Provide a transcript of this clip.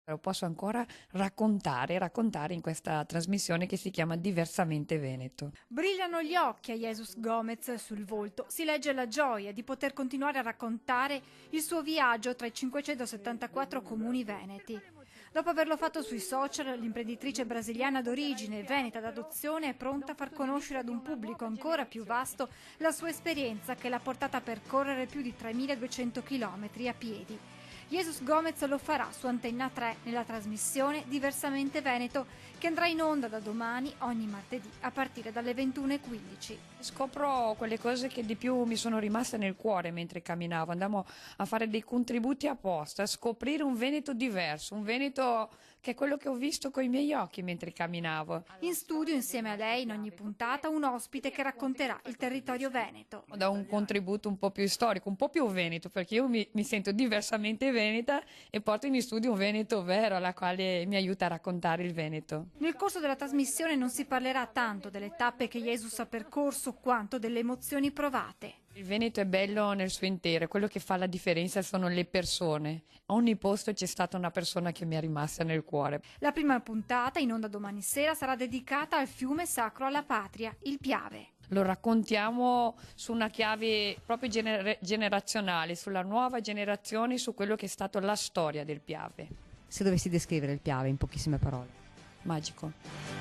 Lo posso ancora raccontare in questa trasmissione che si chiama Diversamente Veneto. Brillano gli occhi a Jesus Gomez, sul volto si legge la gioia di poter continuare a raccontare il suo viaggio tra i 574 comuni veneti. Dopo averlo fatto sui social, l'imprenditrice brasiliana d'origine, veneta d'adozione, è pronta a far conoscere ad un pubblico ancora più vasto la sua esperienza che l'ha portata a percorrere più di 3.200 chilometri a piedi. Jesus Gomez lo farà su Antenna 3 nella trasmissione Diversamente Veneto, che andrà in onda da domani ogni martedì a partire dalle 21:15. Scopro quelle cose che di più mi sono rimaste nel cuore mentre camminavo. Andavo a fare dei contributi apposta, a scoprire un Veneto diverso, un Veneto che è quello che ho visto coi miei occhi mentre camminavo. In studio insieme a lei in ogni puntata un ospite che racconterà il territorio veneto. Da un contributo un po' più storico, un po' più veneto, perché io mi sento diversamente veneta e porto in studio un Veneto vero, alla quale mi aiuta a raccontare il Veneto. Nel corso della trasmissione non si parlerà tanto delle tappe che Jesus ha percorso quanto delle emozioni provate. Il Veneto è bello nel suo intero, quello che fa la differenza sono le persone. A ogni posto c'è stata una persona che mi è rimasta nel cuore. La prima puntata, in onda domani sera, sarà dedicata al fiume sacro alla patria, il Piave. Lo raccontiamo su una chiave proprio generazionale, sulla nuova generazione, su quello che è stato la storia del Piave. Se dovessi descrivere il Piave in pochissime parole. Magico.